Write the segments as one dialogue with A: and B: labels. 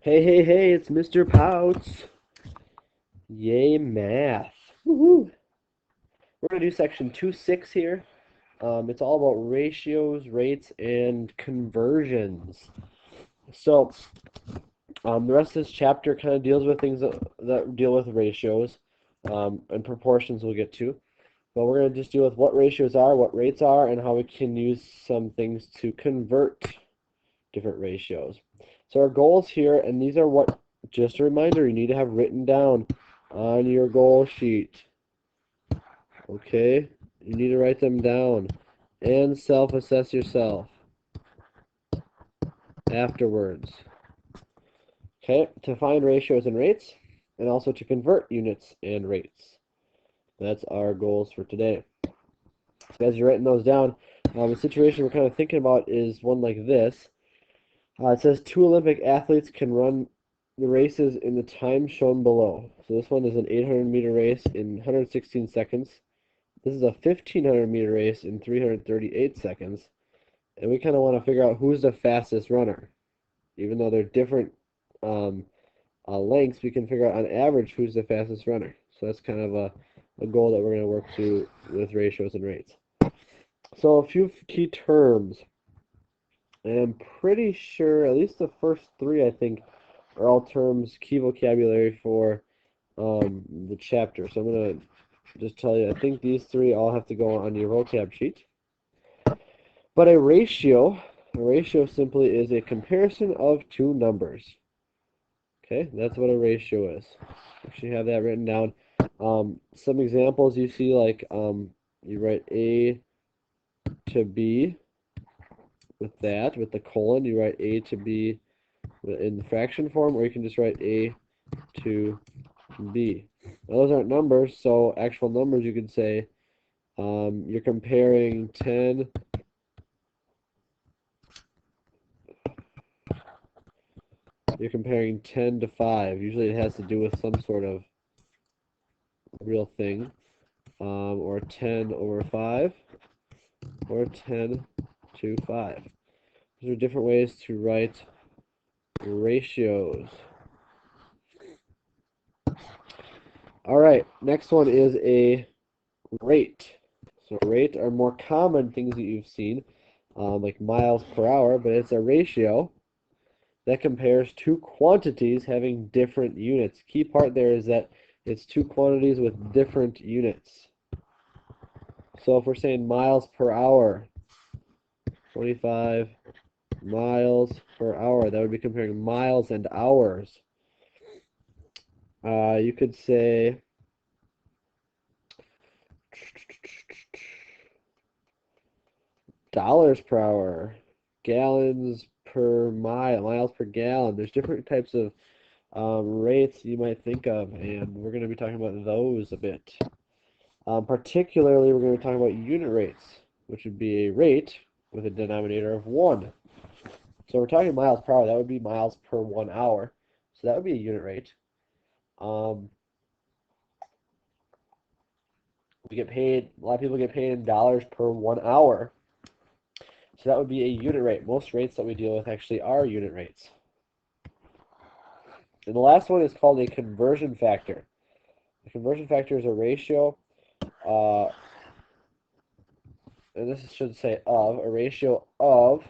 A: Hey, hey, hey, it's Mr. Pouts. Yay, math. Woohoo! We're going to do section 2.6 here. It's all about ratios, rates, and conversions. So, the rest of this chapter kind of deals with things that deal with ratios and proportions we'll get to. But we're going to just deal with what ratios are, what rates are, and how we can use some things to convert different ratios. So our goals here, and these are what, just a reminder, you need to have written down on your goal sheet. Okay? You need to write them down and self-assess yourself afterwards. Okay? To find ratios and rates, and also to convert units and rates. That's our goals for today. So as you're writing those down, the situation we're kind of thinking about is one like this. It says 2 Olympic athletes can run the races in the time shown below. So this one is an 800-meter race in 116 seconds. This is a 1,500-meter race in 338 seconds. And we kind of want to figure out who's the fastest runner. Even though they're different lengths, we can figure out on average who's the fastest runner. So that's kind of a goal that we're going to work through with ratios and rates. So a few key terms. And I'm pretty sure at least the first three, I think, are all terms, key vocabulary for the chapter. So I'm going to just tell you, I think these three all have to go on your vocab sheet. But a ratio simply is a comparison of two numbers. Okay, that's what a ratio is. Actually have that written down. Some examples you see, like you write A to B with that, with the colon, you write A to B in the fraction form, or you can just write A to B. Now, those aren't numbers, so actual numbers you could say you're comparing 10 to 5. Usually it has to do with some sort of real thing, or 10 over 5, or 10 to 5. These are different ways to write ratios. All right, next one is a rate. So rate are more common things that you've seen, like miles per hour, but it's a ratio that compares two quantities having different units. Key part there is that it's two quantities with different units. So if we're saying miles per hour, 25 miles per hour, that would be comparing miles and hours. You could say dollars per hour, gallons per mile, miles per gallon. There's different types of rates you might think of, and we're going to be talking about those a bit. Particularly, we're going to be talking about unit rates, which would be a rate with a denominator of 1. So we're talking miles per hour. That would be miles per 1 hour. So that would be a unit rate. We get paid, a lot of people get paid in dollars per 1 hour. So that would be a unit rate. Most rates that we deal with actually are unit rates. And the last one is called a conversion factor. The conversion factor is a ratio, and this should say of, a ratio of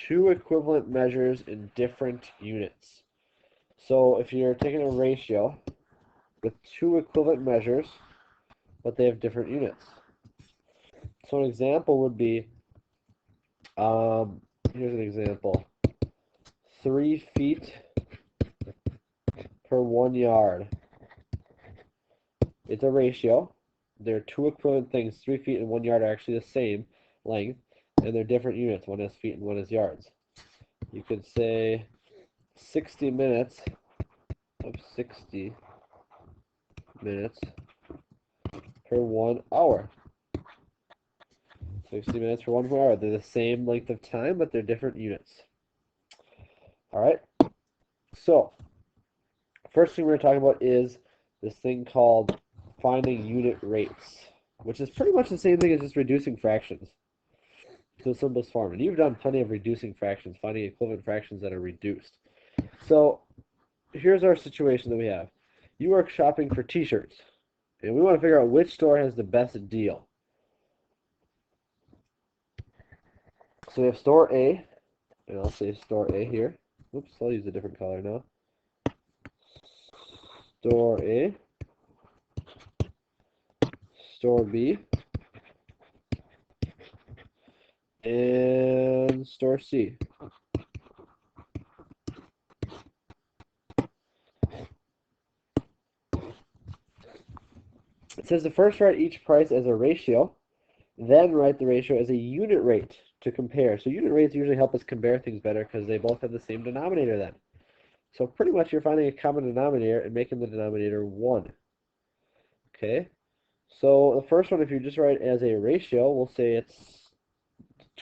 A: two equivalent measures in different units. So if you're taking a ratio with two equivalent measures, but they have different units. So an example would be, here's an example, 3 feet per 1 yard. It's a ratio. They're two equivalent things. 3 feet and 1 yard are actually the same length, and they're different units. One is feet and one is yards. You could say 60 minutes of 60 minutes per 1 hour. 60 minutes for 1 hour. They're the same length of time, but they're different units. All right. So, first thing we're going to talk about is this thing called finding unit rates, which is pretty much the same thing as just reducing fractions. to the simplest form. And you've done plenty of reducing fractions, finding equivalent fractions that are reduced. So here's our situation that we have. You are shopping for t-shirts, and we want to figure out which store has the best deal. So we have store A, and I'll say store A here. Oops, I'll use a different color now. Store A, store B, and store C. It says to first write each price as a ratio, then write the ratio as a unit rate to compare. So unit rates usually help us compare things better because they both have the same denominator then. So pretty much you're finding a common denominator and making the denominator 1. Okay, so the first one, if you just write as a ratio, we'll say it's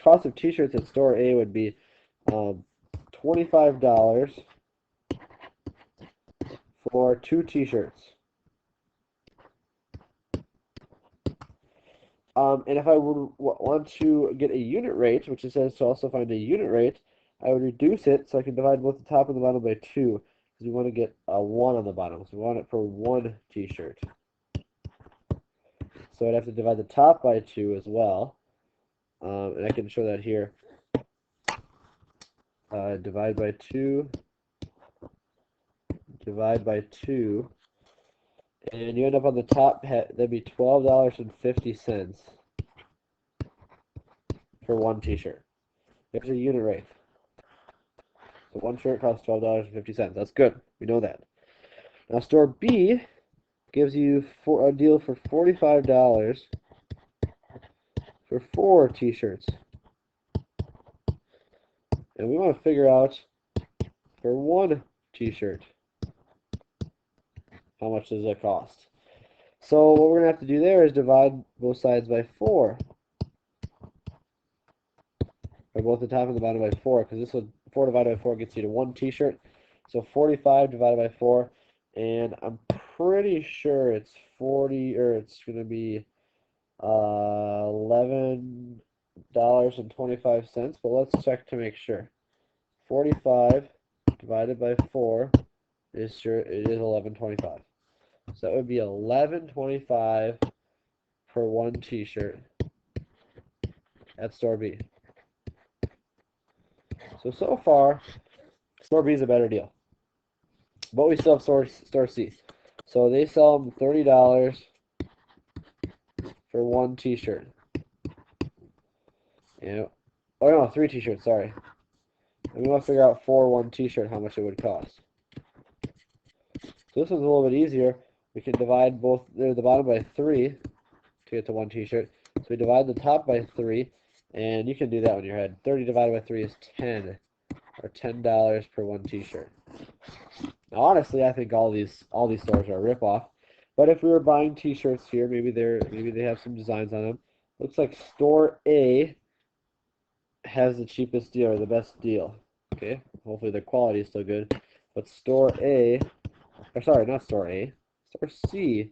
A: cost of t-shirts at store A would be $25 for 2 t-shirts. And if I would want to get a unit rate, which it says to also find a unit rate, I would reduce it so I can divide both the top and the bottom by 2, because we want to get a 1 on the bottom. So we want it for 1 t-shirt. So I'd have to divide the top by 2 as well. And I can show that here. Divide by 2, divide by 2, and you end up on the top, that'd be $12.50 for 1 t-shirt. There's a unit rate. So 1 shirt costs $12.50. That's good. We know that. Now store B gives you a deal for $45 for 4 t-shirts. And we want to figure out for 1 t-shirt how much does that cost. So what we're going to have to do there is divide both sides by 4. Or both the top and the bottom by 4, because this would 4 divided by 4 gets you to 1 t-shirt. So 45 divided by 4, and I'm pretty sure it's 40, or it's going to be $11.25, but let's check to make sure. 45 divided by 4 is sure it is $11.25. So that would be $11.25 for 1 t-shirt at store B. So far, store B is a better deal. But we still have store C. So they sell them $30 for 1 t-shirt. Yeah. Oh no, 3 t-shirts, sorry. And we want to figure out for 1 t-shirt how much it would cost. So this one's a little bit easier. We can divide both the bottom by 3 to get to 1 t-shirt. So we divide the top by 3, and you can do that in your head. 30 divided by 3 is 10, or $10 per 1 t-shirt. Now, honestly, I think all these stores are a ripoff. But if we were buying t-shirts here, maybe they have some designs on them. Looks like store A has the cheapest deal or the best deal. Okay, hopefully the quality is still good. But store A, or sorry, not store A, store C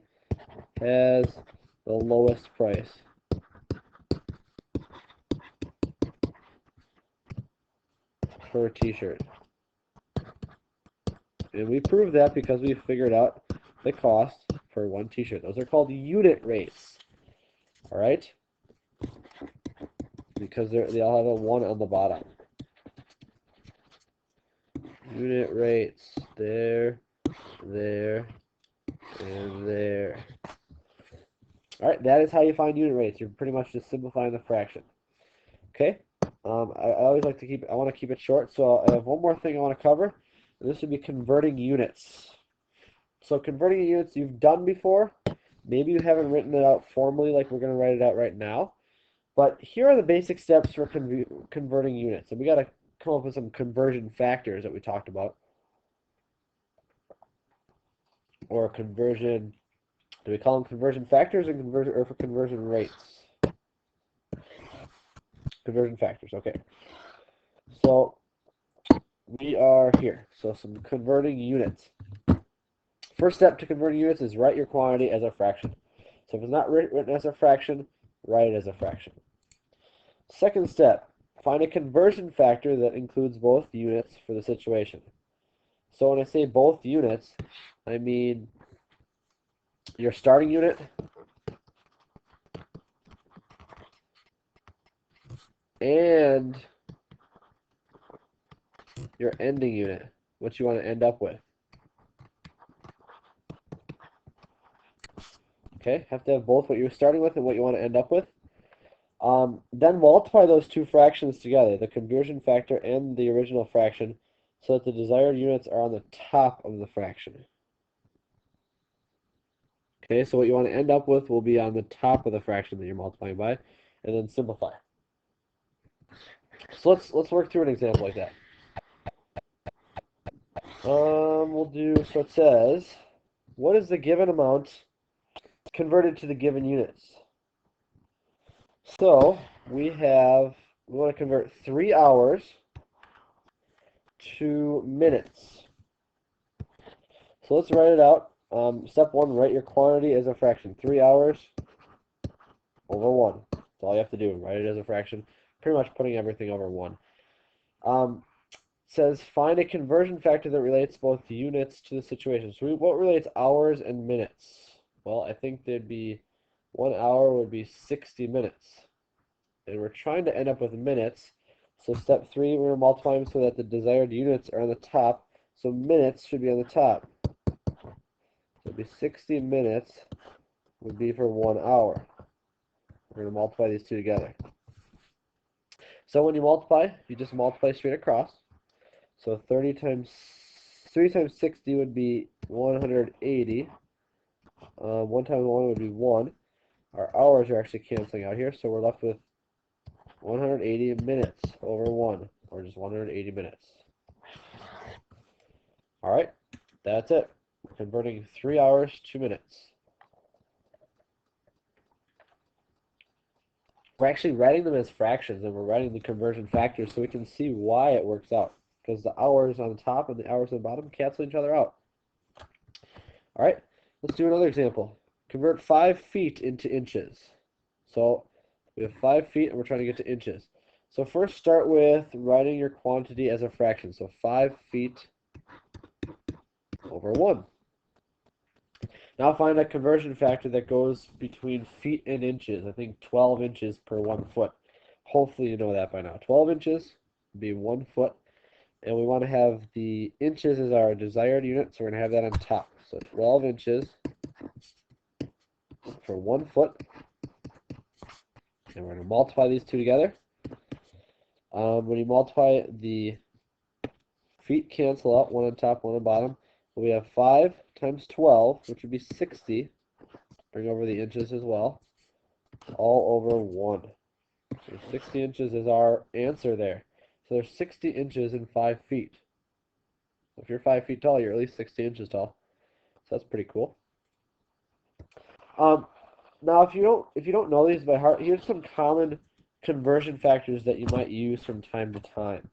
A: has the lowest price. For a t-shirt. And we proved that because we figured out the cost for 1 t-shirt. Those are called unit rates. All right? Because they all have a 1 on the bottom. Unit rates. There, there, and there. All right, that is how you find unit rates. You're pretty much just simplifying the fraction. Okay? I always like to I want to keep it short, so I have one more thing I want to cover. And this would be converting units. So converting units you've done before. Maybe you haven't written it out formally like we're going to write it out right now. But here are the basic steps for converting units. And we got to come up with some conversion factors that we talked about. Or conversion, do we call them conversion factors or for conversion rates? Conversion factors, okay. So we are here. So some converting units. First step to converting units is write your quantity as a fraction. So if it's not written as a fraction, write it as a fraction. Second step, find a conversion factor that includes both units for the situation. So when I say both units, I mean your starting unit and your ending unit, what you want to end up with. Okay, have to have both what you're starting with and what you want to end up with. Then multiply those two fractions together, the conversion factor and the original fraction, so that the desired units are on the top of the fraction. Okay, so what you want to end up with will be on the top of the fraction that you're multiplying by, and then simplify. So let's work through an example like that. We'll do, so it says, what is the given amount converted to the given units? So we want to convert 3 hours to minutes. So let's write it out. Step 1, write your quantity as a fraction. 3 hours over 1. That's all you have to do. Write it as a fraction. Pretty much putting everything over 1. Says find a conversion factor that relates both units to the situation. So what relates hours and minutes? Well, I think there'd be 1 hour would be 60 minutes. And we're trying to end up with minutes. So step 3, we're multiplying so that the desired units are on the top. So minutes should be on the top. So it'd be 60 minutes would be for 1 hour. We're going to multiply these two together. So when you multiply, you just multiply straight across. So 3 times 60 would be 180. 1 times 1 would be 1. Our hours are actually canceling out here, so we're left with 180 minutes over 1, or just 180 minutes. All right, that's it. We're converting 3 hours to minutes. We're actually writing them as fractions, and we're writing the conversion factors so we can see why it works out. Because the hours on the top and the hours on the bottom cancel each other out. All right, let's do another example. Convert 5 feet into inches. So we have 5 feet, and we're trying to get to inches. So first start with writing your quantity as a fraction. So 5 feet over 1. Now find a conversion factor that goes between feet and inches. I think 12 inches per 1 foot. Hopefully you know that by now. 12 inches would be 1 foot. And we want to have the inches as our desired unit, so we're going to have that on top. So 12 inches for 1 foot. And we're going to multiply these two together. When you multiply, the feet cancel out, 1 on top, 1 on bottom. We have 5 times 12, which would be 60. Bring over the inches as well. All over 1. So 60 inches is our answer there. So there's 60 inches in 5 feet. If you're 5 feet tall, you're at least 60 inches tall. So that's pretty cool. Now, if you don't know these by heart, here's some common conversion factors that you might use from time to time.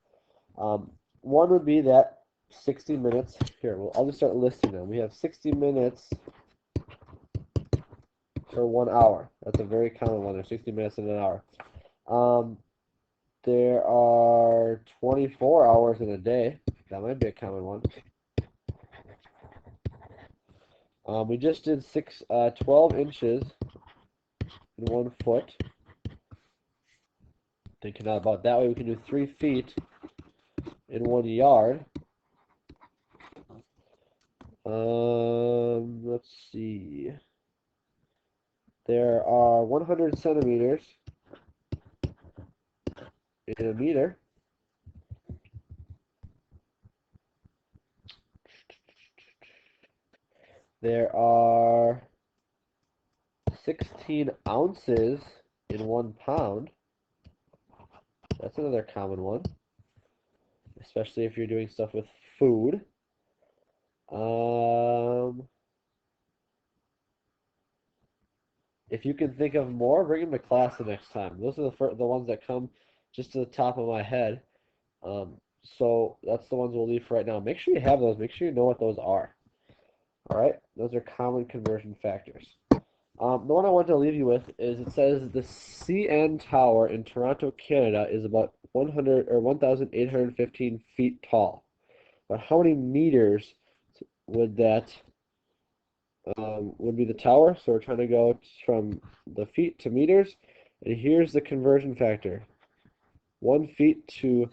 A: One would be that 60 minutes. Here, well, I'll just start listing them. We have 60 minutes for 1 hour. That's a very common one. There's 60 minutes in an hour. There are 24 hours in a day. That might be a common one. We just did 12 inches in 1 foot. Thinking about that way, we can do 3 feet in 1 yard. Let's see. There are 100 centimeters in a meter. There are 16 ounces in 1 pound. That's another common one, especially if you're doing stuff with food. If you can think of more, bring them to class the next time. Those are the ones that come just to the top of my head. So that's the ones we'll leave for right now. Make sure you have those. Make sure you know what those are. All right, those are common conversion factors. The one I want to leave you with is it says the CN Tower in Toronto, Canada is about 100 or 1,815 feet tall. But how many meters would that would be the tower? So we're trying to go from the feet to meters, and here's the conversion factor: 1 meter to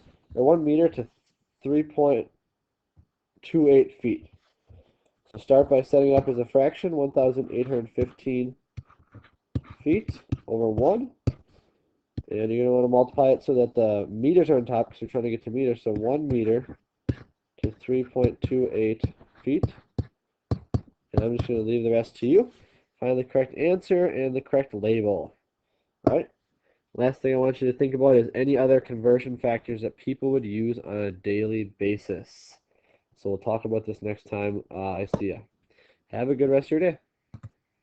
A: 3.28 feet. So start by setting up as a fraction 1,815 feet over 1. And you're going to want to multiply it so that the meters are on top because you're trying to get to meters. So 1 meter to 3.28 feet. And I'm just going to leave the rest to you. Find the correct answer and the correct label. All right. Last thing I want you to think about is any other conversion factors that people would use on a daily basis. So we'll talk about this next time I see you. Have a good rest of your day.